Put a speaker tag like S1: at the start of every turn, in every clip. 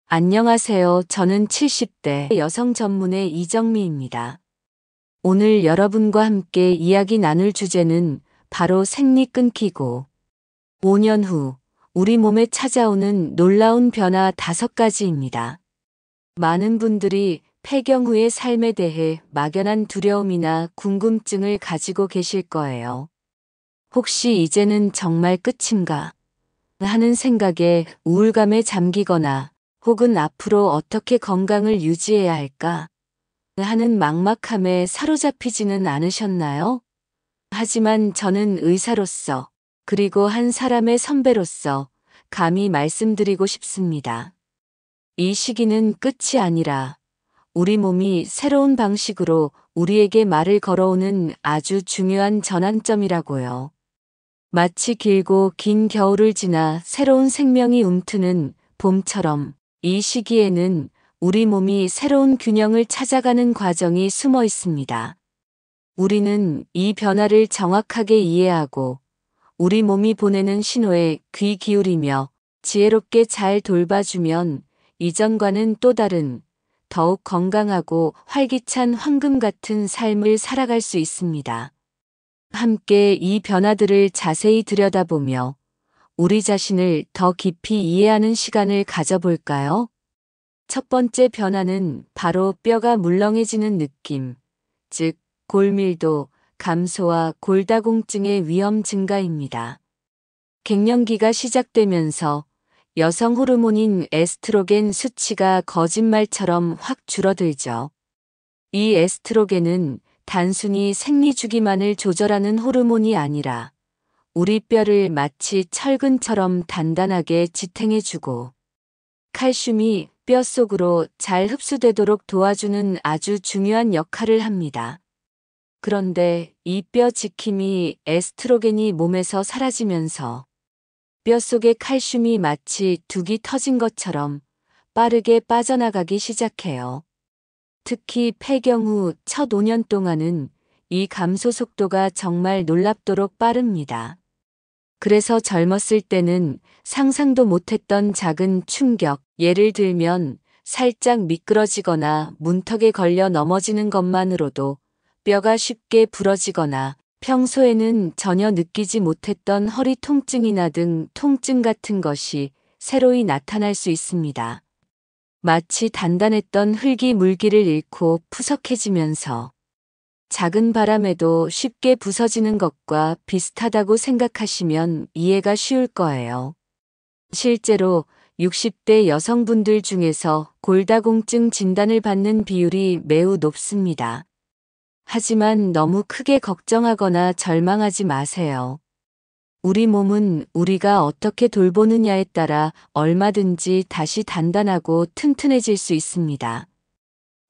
S1: 안녕하세요. 저는 70대 여성 전문의 이정미입니다. 오늘 여러분과 함께 이야기 나눌 주제는 바로 생리 끊기고 5년 후 우리 몸에 찾아오는 놀라운 변화 5가지입니다. 많은 분들이 폐경 후의 삶에 대해 막연한 두려움이나 궁금증을 가지고 계실 거예요. 혹시 이제는 정말 끝인가 하는 생각에 우울감에 잠기거나 혹은 앞으로 어떻게 건강을 유지해야 할까 하는 막막함에 사로잡히지는 않으셨나요? 하지만 저는 의사로서 그리고 한 사람의 선배로서 감히 말씀드리고 싶습니다. 이 시기는 끝이 아니라 우리 몸이 새로운 방식으로 우리에게 말을 걸어오는 아주 중요한 전환점이라고요. 마치 길고 긴 겨울을 지나 새로운 생명이 움트는 봄처럼 이 시기에는 우리 몸이 새로운 균형을 찾아가는 과정이 숨어 있습니다. 우리는 이 변화를 정확하게 이해하고 우리 몸이 보내는 신호에 귀 기울이며 지혜롭게 잘 돌봐주면 이전과는 또 다른 더욱 건강하고 활기찬 황금 같은 삶을 살아갈 수 있습니다. 함께 이 변화들을 자세히 들여다보며 우리 자신을 더 깊이 이해하는 시간을 가져볼까요? 첫 번째 변화는 바로 뼈가 물렁해지는 느낌, 즉 골밀도 감소와 골다공증의 위험 증가입니다. 갱년기가 시작되면서 여성 호르몬인 에스트로겐 수치가 거짓말처럼 확 줄어들죠. 이 에스트로겐은 단순히 생리주기만을 조절하는 호르몬이 아니라 우리 뼈를 마치 철근처럼 단단하게 지탱해주고 칼슘이 뼈 속으로 잘 흡수되도록 도와주는 아주 중요한 역할을 합니다. 그런데 이 뼈 지킴이 에스트로겐이 몸에서 사라지면서 뼈 속의 칼슘이 마치 둑이 터진 것처럼 빠르게 빠져나가기 시작해요. 특히 폐경 후 첫 5년 동안은 이 감소 속도가 정말 놀랍도록 빠릅니다. 그래서 젊었을 때는 상상도 못했던 작은 충격, 예를 들면 살짝 미끄러지거나 문턱에 걸려 넘어지는 것만으로도 뼈가 쉽게 부러지거나 평소에는 전혀 느끼지 못했던 허리 통증이나 등 통증 같은 것이 새로이 나타날 수 있습니다. 마치 단단했던 흙이 물기를 잃고 푸석해지면서 작은 바람에도 쉽게 부서지는 것과 비슷하다고 생각하시면 이해가 쉬울 거예요. 실제로 60대 여성분들 중에서 골다공증 진단을 받는 비율이 매우 높습니다. 하지만 너무 크게 걱정하거나 절망하지 마세요. 우리 몸은 우리가 어떻게 돌보느냐에 따라 얼마든지 다시 단단하고 튼튼해질 수 있습니다.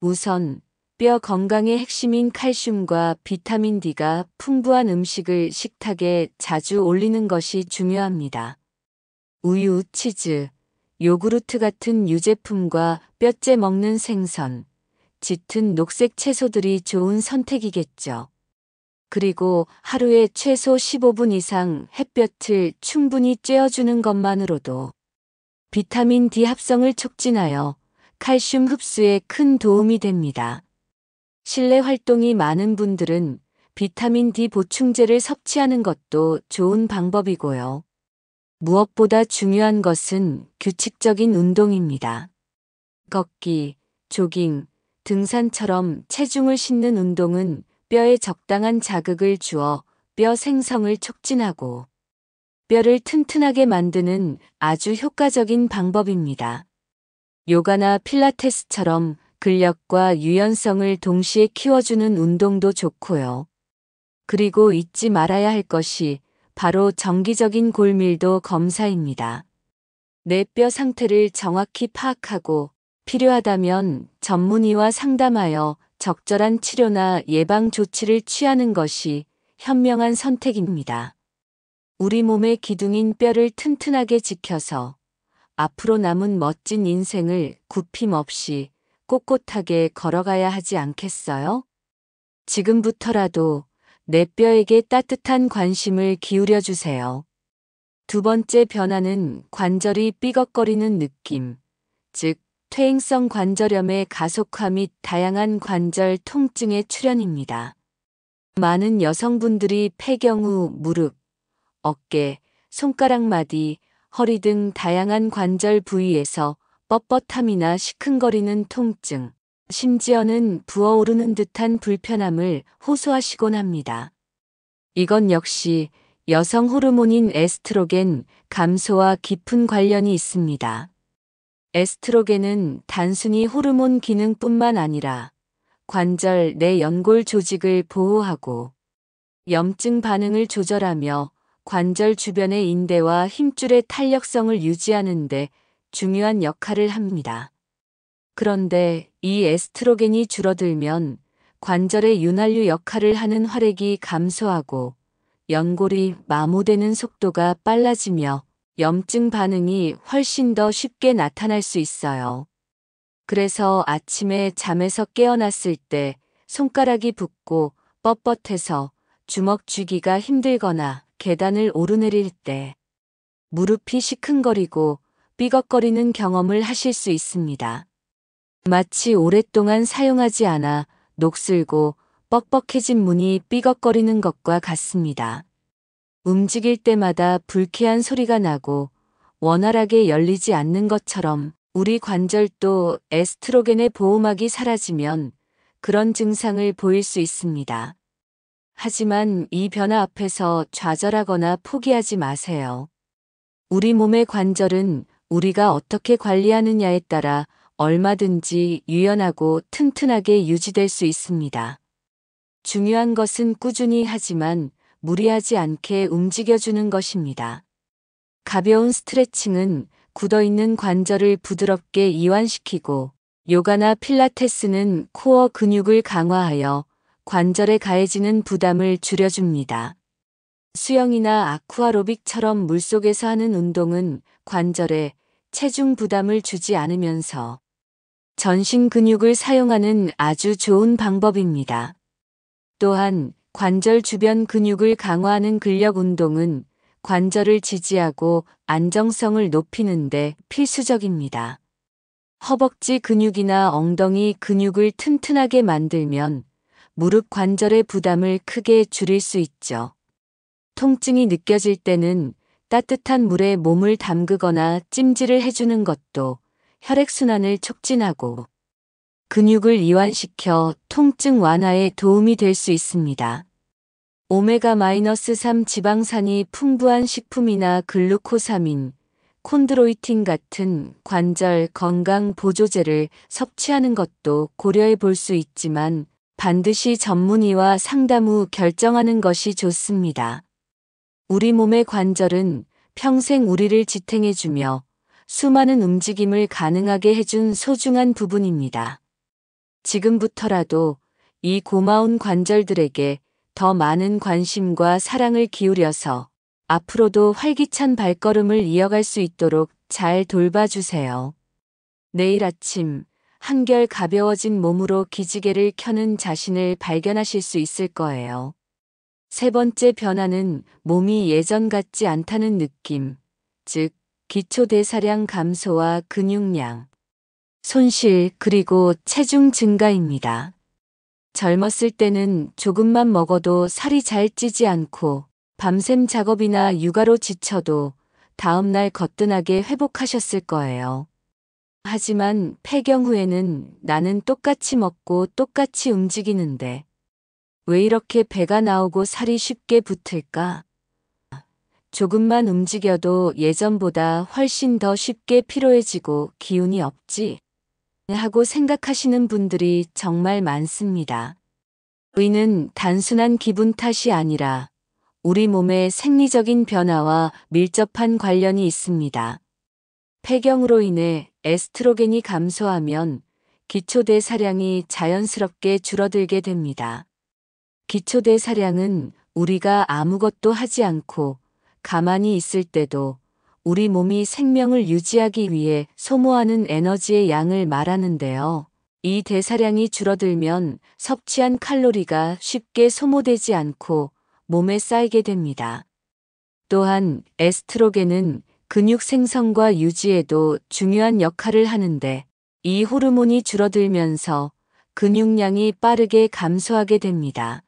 S1: 우선 뼈 건강의 핵심인 칼슘과 비타민 D가 풍부한 음식을 식탁에 자주 올리는 것이 중요합니다. 우유, 치즈, 요구르트 같은 유제품과 뼈째 먹는 생선, 짙은 녹색 채소들이 좋은 선택이겠죠. 그리고 하루에 최소 15분 이상 햇볕을 충분히 쬐어주는 것만으로도 비타민 D 합성을 촉진하여 칼슘 흡수에 큰 도움이 됩니다. 실내 활동이 많은 분들은 비타민 D 보충제를 섭취하는 것도 좋은 방법이고요. 무엇보다 중요한 것은 규칙적인 운동입니다. 걷기, 조깅, 등산처럼 체중을 싣는 운동은 뼈에 적당한 자극을 주어 뼈 생성을 촉진하고 뼈를 튼튼하게 만드는 아주 효과적인 방법입니다. 요가나 필라테스처럼 근력과 유연성을 동시에 키워주는 운동도 좋고요. 그리고 잊지 말아야 할 것이 바로 정기적인 골밀도 검사입니다. 내 뼈 상태를 정확히 파악하고 필요하다면 전문의와 상담하여 적절한 치료나 예방 조치를 취하는 것이 현명한 선택입니다. 우리 몸의 기둥인 뼈를 튼튼하게 지켜서 앞으로 남은 멋진 인생을 굽힘 없이 꼿꼿하게 걸어가야 하지 않겠어요? 지금부터라도 내 뼈에게 따뜻한 관심을 기울여 주세요. 두 번째 변화는 관절이 삐걱거리는 느낌, 즉 퇴행성 관절염의 가속화 및 다양한 관절 통증의 출현입니다. 많은 여성분들이 폐경 후 무릎, 어깨, 손가락 마디, 허리 등 다양한 관절 부위에서 뻣뻣함이나 시큰거리는 통증, 심지어는 부어오르는 듯한 불편함을 호소하시곤 합니다. 이건 역시 여성 호르몬인 에스트로겐 감소와 깊은 관련이 있습니다. 에스트로겐은 단순히 호르몬 기능뿐만 아니라 관절 내 연골 조직을 보호하고 염증 반응을 조절하며 관절 주변의 인대와 힘줄의 탄력성을 유지하는 데 중요한 역할을 합니다. 그런데 이 에스트로겐이 줄어들면 관절의 윤활유 역할을 하는 활액이 감소하고 연골이 마모되는 속도가 빨라지며 염증 반응이 훨씬 더 쉽게 나타날 수 있어요. 그래서 아침에 잠에서 깨어났을 때 손가락이 붓고 뻣뻣해서 주먹 쥐기가 힘들거나 계단을 오르내릴 때 무릎이 시큰거리고 삐걱거리는 경험을 하실 수 있습니다. 마치 오랫동안 사용하지 않아 녹슬고 뻑뻑해진 문이 삐걱거리는 것과 같습니다. 움직일 때마다 불쾌한 소리가 나고 원활하게 열리지 않는 것처럼 우리 관절도 에스트로겐의 보호막이 사라지면 그런 증상을 보일 수 있습니다. 하지만 이 변화 앞에서 좌절하거나 포기하지 마세요. 우리 몸의 관절은 우리가 어떻게 관리하느냐에 따라 얼마든지 유연하고 튼튼하게 유지될 수 있습니다. 중요한 것은 꾸준히 하지만 무리하지 않게 움직여주는 것입니다. 가벼운 스트레칭은 굳어있는 관절을 부드럽게 이완시키고 요가나 필라테스는 코어 근육을 강화하여 관절에 가해지는 부담을 줄여줍니다. 수영이나 아쿠아로빅처럼 물속에서 하는 운동은 관절에 체중 부담을 주지 않으면서 전신 근육을 사용하는 아주 좋은 방법입니다. 또한 관절 주변 근육을 강화하는 근력 운동은 관절을 지지하고 안정성을 높이는 데 필수적입니다. 허벅지 근육이나 엉덩이 근육을 튼튼하게 만들면 무릎 관절의 부담을 크게 줄일 수 있죠. 통증이 느껴질 때는 따뜻한 물에 몸을 담그거나 찜질을 해주는 것도 혈액순환을 촉진하고 근육을 이완시켜 통증 완화에 도움이 될 수 있습니다. 오메가-3 지방산이 풍부한 식품이나 글루코사민, 콘드로이틴 같은 관절 건강 보조제를 섭취하는 것도 고려해 볼 수 있지만 반드시 전문의와 상담 후 결정하는 것이 좋습니다. 우리 몸의 관절은 평생 우리를 지탱해주며 수많은 움직임을 가능하게 해준 소중한 부분입니다. 지금부터라도 이 고마운 관절들에게 더 많은 관심과 사랑을 기울여서 앞으로도 활기찬 발걸음을 이어갈 수 있도록 잘 돌봐주세요. 내일 아침 한결 가벼워진 몸으로 기지개를 켜는 자신을 발견하실 수 있을 거예요. 세 번째 변화는 몸이 예전 같지 않다는 느낌, 즉 기초 대사량 감소와 근육량, 손실 그리고 체중 증가입니다. 젊었을 때는 조금만 먹어도 살이 잘 찌지 않고 밤샘 작업이나 육아로 지쳐도 다음날 거뜬하게 회복하셨을 거예요. 하지만 폐경 후에는 나는 똑같이 먹고 똑같이 움직이는데 왜 이렇게 배가 나오고 살이 쉽게 붙을까? 조금만 움직여도 예전보다 훨씬 더 쉽게 피로해지고 기운이 없지? 하고 생각하시는 분들이 정말 많습니다. 의는 단순한 기분 탓이 아니라 우리 몸의 생리적인 변화와 밀접한 관련이 있습니다. 폐경으로 인해 에스트로겐이 감소하면 기초대사량이 자연스럽게 줄어들게 됩니다. 기초대사량은 우리가 아무것도 하지 않고 가만히 있을 때도 우리 몸이 생명을 유지하기 위해 소모하는 에너지의 양을 말하는데요. 이 대사량이 줄어들면 섭취한 칼로리가 쉽게 소모되지 않고 몸에 쌓이게 됩니다. 또한 에스트로겐은 근육 생성과 유지에도 중요한 역할을 하는데 이 호르몬이 줄어들면서 근육량이 빠르게 감소하게 됩니다.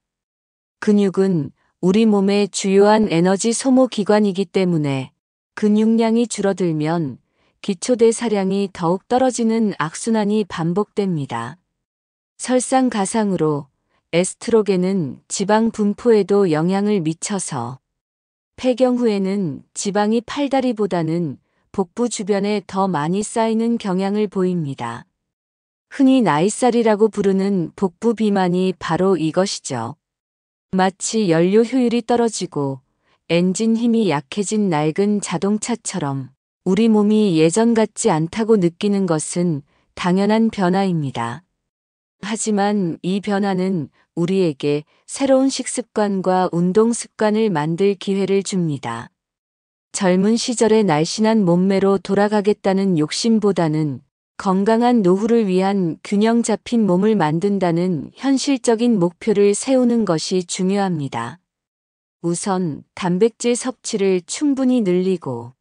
S1: 근육은 우리 몸의 주요한 에너지 소모 기관이기 때문에 근육량이 줄어들면 기초대사량이 더욱 떨어지는 악순환이 반복됩니다. 설상가상으로 에스트로겐은 지방 분포에도 영향을 미쳐서 폐경 후에는 지방이 팔다리보다는 복부 주변에 더 많이 쌓이는 경향을 보입니다. 흔히 나이살이라고 부르는 복부 비만이 바로 이것이죠. 마치 연료 효율이 떨어지고 엔진 힘이 약해진 낡은 자동차처럼 우리 몸이 예전 같지 않다고 느끼는 것은 당연한 변화입니다. 하지만 이 변화는 우리에게 새로운 식습관과 운동 습관을 만들 기회를 줍니다. 젊은 시절의 날씬한 몸매로 돌아가겠다는 욕심보다는 건강한 노후를 위한 균형 잡힌 몸을 만든다는 현실적인 목표를 세우는 것이 중요합니다. 우선 단백질 섭취를 충분히 늘리고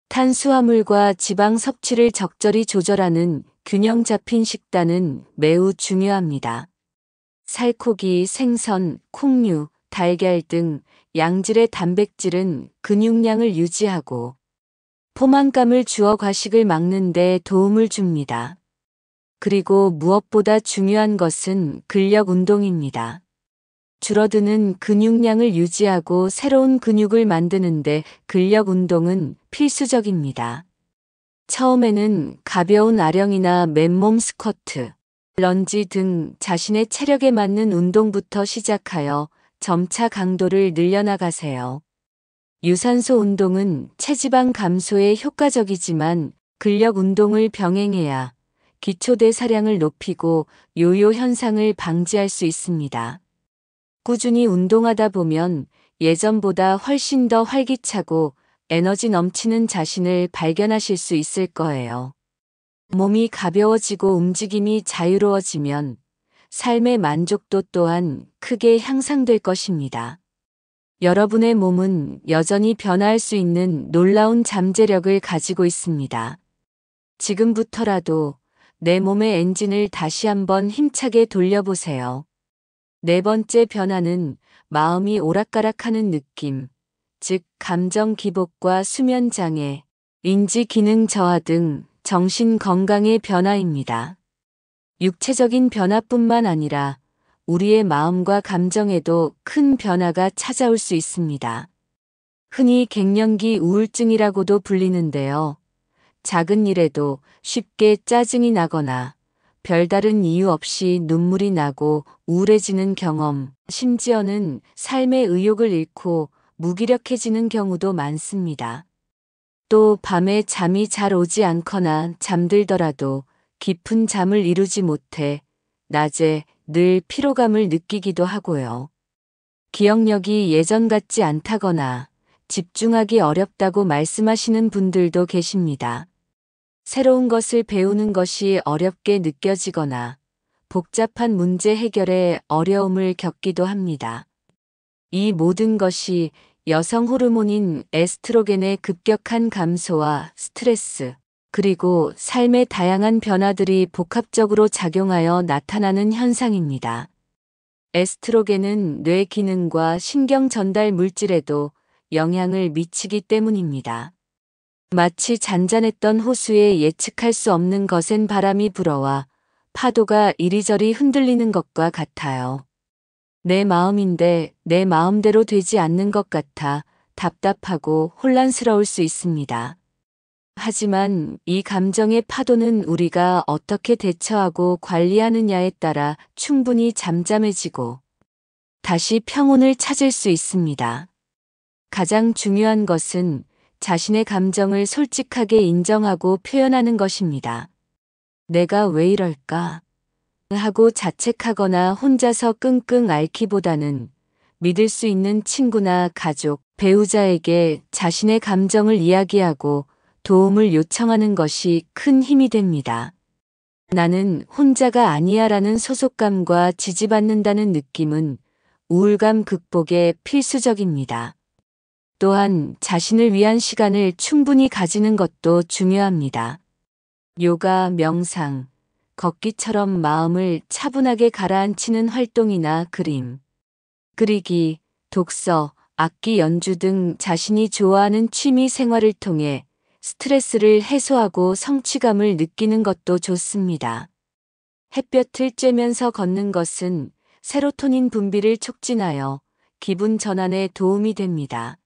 S1: 탄수화물과 지방 섭취를 적절히 조절하는 균형 잡힌 식단은 매우 중요합니다. 살코기, 생선, 콩류, 달걀 등 양질의 단백질은 근육량을 유지하고 포만감을 주어 과식을 막는 데 도움을 줍니다. 그리고 무엇보다 중요한 것은 근력 운동입니다. 줄어드는 근육량을 유지하고 새로운 근육을 만드는데 근력 운동은 필수적입니다. 처음에는 가벼운 아령이나 맨몸 스쿼트, 런지 등 자신의 체력에 맞는 운동부터 시작하여 점차 강도를 늘려나가세요. 유산소 운동은 체지방 감소에 효과적이지만 근력 운동을 병행해야 기초대사량을 높이고 요요 현상을 방지할 수 있습니다. 꾸준히 운동하다 보면 예전보다 훨씬 더 활기차고 에너지 넘치는 자신을 발견하실 수 있을 거예요. 몸이 가벼워지고 움직임이 자유로워지면 삶의 만족도 또한 크게 향상될 것입니다. 여러분의 몸은 여전히 변화할 수 있는 놀라운 잠재력을 가지고 있습니다. 지금부터라도 내 몸의 엔진을 다시 한번 힘차게 돌려보세요. 네 번째 변화는 마음이 오락가락하는 느낌, 즉 감정 기복과 수면 장애, 인지 기능 저하 등 정신 건강의 변화입니다. 육체적인 변화뿐만 아니라 우리의 마음과 감정에도 큰 변화가 찾아올 수 있습니다. 흔히 갱년기 우울증이라고도 불리는데요. 작은 일에도 쉽게 짜증이 나거나 별다른 이유 없이 눈물이 나고 우울해지는 경험, 심지어는 삶의 의욕을 잃고 무기력해지는 경우도 많습니다. 또 밤에 잠이 잘 오지 않거나 잠들더라도 깊은 잠을 이루지 못해 낮에 늘 피로감을 느끼기도 하고요. 기억력이 예전 같지 않다거나 집중하기 어렵다고 말씀하시는 분들도 계십니다. 새로운 것을 배우는 것이 어렵게 느껴지거나 복잡한 문제 해결에 어려움을 겪기도 합니다. 이 모든 것이 여성 호르몬인 에스트로겐의 급격한 감소와 스트레스, 그리고 삶의 다양한 변화들이 복합적으로 작용하여 나타나는 현상입니다. 에스트로겐은 뇌 기능과 신경 전달 물질에도 영향을 미치기 때문입니다. 마치 잔잔했던 호수에 예측할 수 없는 거센 바람이 불어와 파도가 이리저리 흔들리는 것과 같아요. 내 마음인데 내 마음대로 되지 않는 것 같아 답답하고 혼란스러울 수 있습니다. 하지만 이 감정의 파도는 우리가 어떻게 대처하고 관리하느냐에 따라 충분히 잠잠해지고 다시 평온을 찾을 수 있습니다. 가장 중요한 것은 자신의 감정을 솔직하게 인정하고 표현하는 것입니다. 내가 왜 이럴까? 하고 자책하거나 혼자서 끙끙 앓기보다는 믿을 수 있는 친구나 가족, 배우자에게 자신의 감정을 이야기하고 도움을 요청하는 것이 큰 힘이 됩니다. 나는 혼자가 아니야라는 소속감과 지지받는다는 느낌은 우울감 극복에 필수적입니다. 또한 자신을 위한 시간을 충분히 가지는 것도 중요합니다. 요가, 명상, 걷기처럼 마음을 차분하게 가라앉히는 활동이나 그림, 그리기, 독서, 악기 연주 등 자신이 좋아하는 취미 생활을 통해 스트레스를 해소하고 성취감을 느끼는 것도 좋습니다. 햇볕을 쬐면서 걷는 것은 세로토닌 분비를 촉진하여 기분 전환에 도움이 됩니다.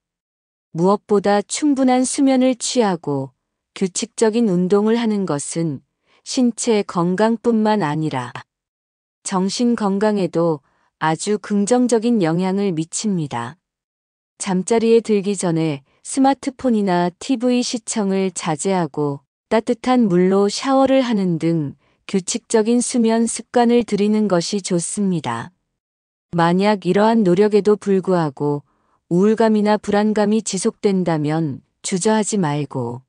S1: 무엇보다 충분한 수면을 취하고 규칙적인 운동을 하는 것은 신체 건강뿐만 아니라 정신 건강에도 아주 긍정적인 영향을 미칩니다. 잠자리에 들기 전에 스마트폰이나 TV 시청을 자제하고 따뜻한 물로 샤워를 하는 등 규칙적인 수면 습관을 들이는 것이 좋습니다. 만약 이러한 노력에도 불구하고 우울감이나 불안감이 지속된다면 주저하지 말고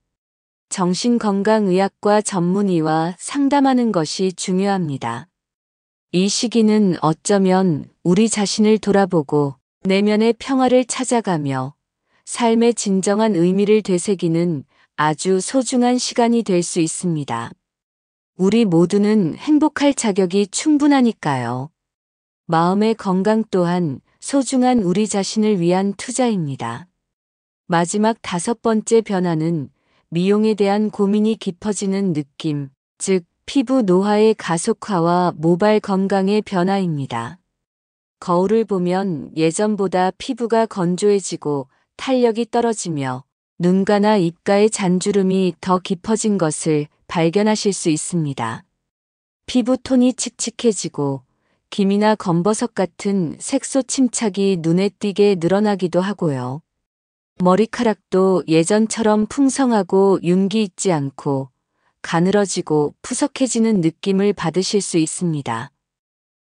S1: 정신건강의학과 전문의와 상담하는 것이 중요합니다. 이 시기는 어쩌면 우리 자신을 돌아보고 내면의 평화를 찾아가며 삶의 진정한 의미를 되새기는 아주 소중한 시간이 될 수 있습니다. 우리 모두는 행복할 자격이 충분하니까요. 마음의 건강 또한 소중한 우리 자신을 위한 투자입니다. 마지막 5번째 변화는 미용에 대한 고민이 깊어지는 느낌, 즉 피부 노화의 가속화와 모발 건강의 변화입니다. 거울을 보면 예전보다 피부가 건조해지고 탄력이 떨어지며 눈가나 입가의 잔주름이 더 깊어진 것을 발견하실 수 있습니다. 피부 톤이 칙칙해지고 김이나 검버섯 같은 색소 침착이 눈에 띄게 늘어나기도 하고요. 머리카락도 예전처럼 풍성하고 윤기 있지 않고 가늘어지고 푸석해지는 느낌을 받으실 수 있습니다.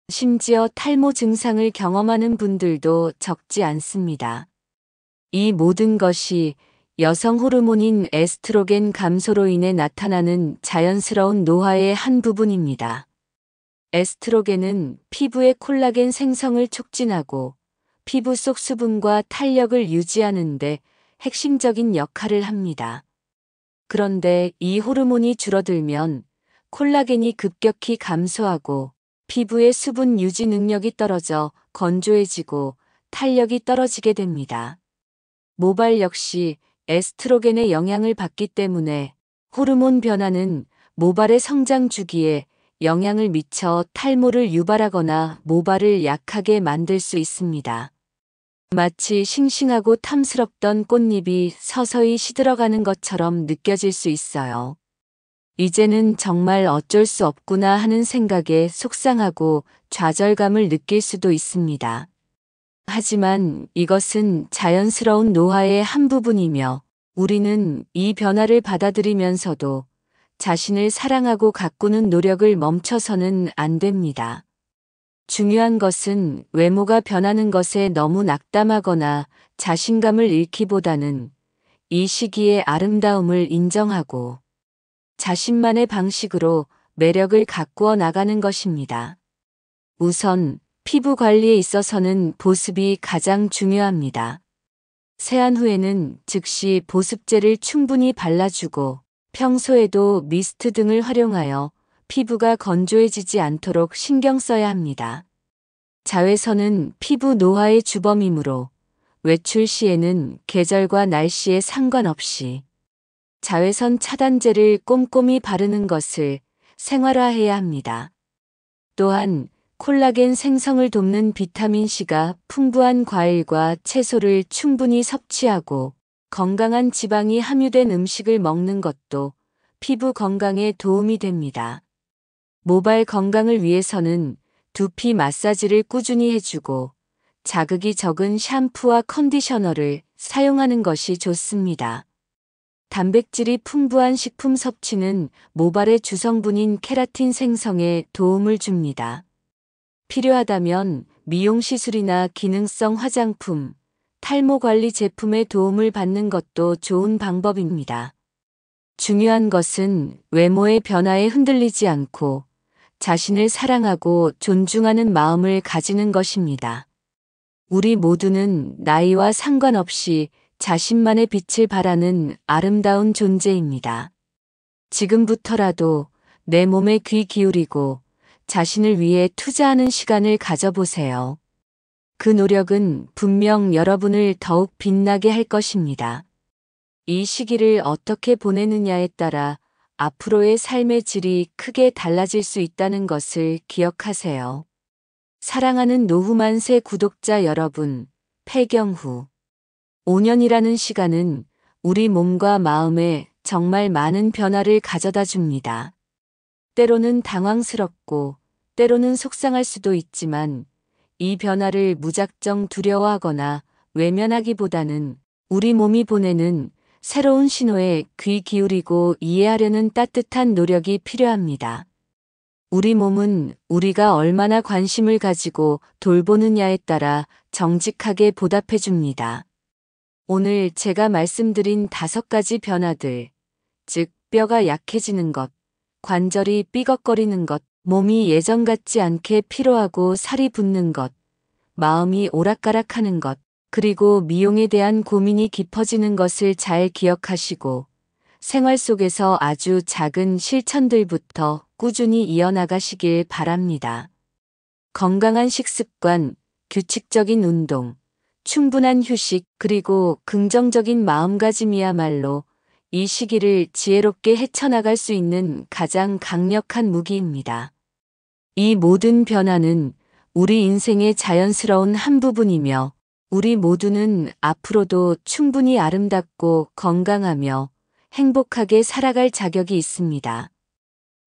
S1: 심지어 탈모 증상을 경험하는 분들도 적지 않습니다. 이 모든 것이 여성 호르몬인 에스트로겐 감소로 인해 나타나는 자연스러운 노화의 한 부분입니다. 에스트로겐은 피부의 콜라겐 생성을 촉진하고 피부 속 수분과 탄력을 유지하는 데 핵심적인 역할을 합니다. 그런데 이 호르몬이 줄어들면 콜라겐이 급격히 감소하고 피부의 수분 유지 능력이 떨어져 건조해지고 탄력이 떨어지게 됩니다. 모발 역시 에스트로겐의 영향을 받기 때문에 호르몬 변화는 모발의 성장 주기에 영향을 미쳐 탈모를 유발하거나 모발을 약하게 만들 수 있습니다. 마치 싱싱하고 탐스럽던 꽃잎이 서서히 시들어가는 것처럼 느껴질 수 있어요. 이제는 정말 어쩔 수 없구나 하는 생각에 속상하고 좌절감을 느낄 수도 있습니다. 하지만 이것은 자연스러운 노화의 한 부분이며 우리는 이 변화를 받아들이면서도 자신을 사랑하고 가꾸는 노력을 멈춰서는 안 됩니다. 중요한 것은 외모가 변하는 것에 너무 낙담하거나 자신감을 잃기보다는 이 시기의 아름다움을 인정하고 자신만의 방식으로 매력을 가꾸어 나가는 것입니다. 우선 피부 관리에 있어서는 보습이 가장 중요합니다. 세안 후에는 즉시 보습제를 충분히 발라주고 평소에도 미스트 등을 활용하여 피부가 건조해지지 않도록 신경 써야 합니다. 자외선은 피부 노화의 주범이므로 외출 시에는 계절과 날씨에 상관없이 자외선 차단제를 꼼꼼히 바르는 것을 생활화해야 합니다. 또한 콜라겐 생성을 돕는 비타민C가 풍부한 과일과 채소를 충분히 섭취하고 건강한 지방이 함유된 음식을 먹는 것도 피부 건강에 도움이 됩니다. 모발 건강을 위해서는 두피 마사지를 꾸준히 해주고 자극이 적은 샴푸와 컨디셔너를 사용하는 것이 좋습니다. 단백질이 풍부한 식품 섭취는 모발의 주성분인 케라틴 생성에 도움을 줍니다. 필요하다면 미용시술이나 기능성 화장품, 탈모 관리 제품의 도움을 받는 것도 좋은 방법입니다. 중요한 것은 외모의 변화에 흔들리지 않고 자신을 사랑하고 존중하는 마음을 가지는 것입니다. 우리 모두는 나이와 상관없이 자신만의 빛을 발하는 아름다운 존재입니다. 지금부터라도 내 몸에 귀 기울이고 자신을 위해 투자하는 시간을 가져보세요. 그 노력은 분명 여러분을 더욱 빛나게 할 것입니다. 이 시기를 어떻게 보내느냐에 따라 앞으로의 삶의 질이 크게 달라질 수 있다는 것을 기억하세요. 사랑하는 노후만세 구독자 여러분, 폐경 후 5년이라는 시간은 우리 몸과 마음에 정말 많은 변화를 가져다 줍니다. 때로는 당황스럽고 때로는 속상할 수도 있지만 이 변화를 무작정 두려워하거나 외면하기보다는 우리 몸이 보내는 새로운 신호에 귀 기울이고 이해하려는 따뜻한 노력이 필요합니다. 우리 몸은 우리가 얼마나 관심을 가지고 돌보느냐에 따라 정직하게 보답해 줍니다. 오늘 제가 말씀드린 5가지 변화들, 즉 뼈가 약해지는 것, 관절이 삐걱거리는 것, 몸이 예전 같지 않게 피로하고 살이 붙는 것, 마음이 오락가락하는 것, 그리고 미용에 대한 고민이 깊어지는 것을 잘 기억하시고 생활 속에서 아주 작은 실천들부터 꾸준히 이어나가시길 바랍니다. 건강한 식습관, 규칙적인 운동, 충분한 휴식, 그리고 긍정적인 마음가짐이야말로 이 시기를 지혜롭게 헤쳐나갈 수 있는 가장 강력한 무기입니다. 이 모든 변화는 우리 인생의 자연스러운 한 부분이며 우리 모두는 앞으로도 충분히 아름답고 건강하며 행복하게 살아갈 자격이 있습니다.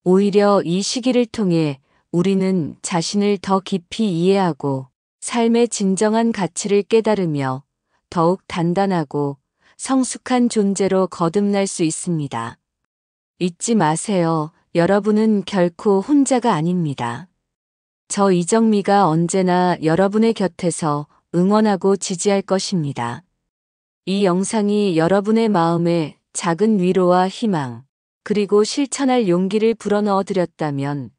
S1: 오히려 이 시기를 통해 우리는 자신을 더 깊이 이해하고 삶의 진정한 가치를 깨달으며 더욱 단단하고 성숙한 존재로 거듭날 수 있습니다. 잊지 마세요. 여러분은 결코 혼자가 아닙니다. 저 이정미가 언제나 여러분의 곁에서 응원하고 지지할 것입니다. 이 영상이 여러분의 마음에 작은 위로와 희망, 그리고 실천할 용기를 불어넣어 드렸다면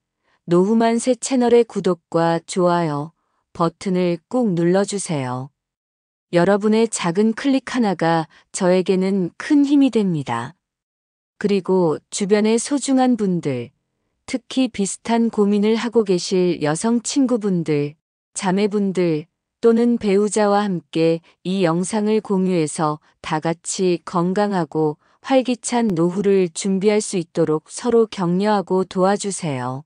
S1: 노후만세 채널의 구독과 좋아요 버튼을 꾹 눌러주세요. 여러분의 작은 클릭 하나가 저에게는 큰 힘이 됩니다. 그리고 주변의 소중한 분들, 특히 비슷한 고민을 하고 계실 여성 친구분들, 자매분들 또는 배우자와 함께 이 영상을 공유해서 다 같이 건강하고 활기찬 노후를 준비할 수 있도록 서로 격려하고 도와주세요.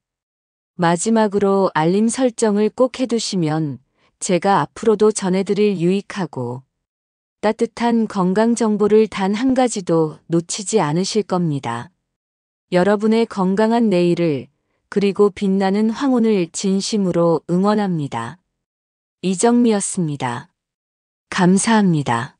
S1: 마지막으로 알림 설정을 꼭 해두시면 제가 앞으로도 전해드릴 유익하고 따뜻한 건강 정보를 단 한 가지도 놓치지 않으실 겁니다. 여러분의 건강한 내일을 그리고 빛나는 황혼을 진심으로 응원합니다. 이정미였습니다. 감사합니다.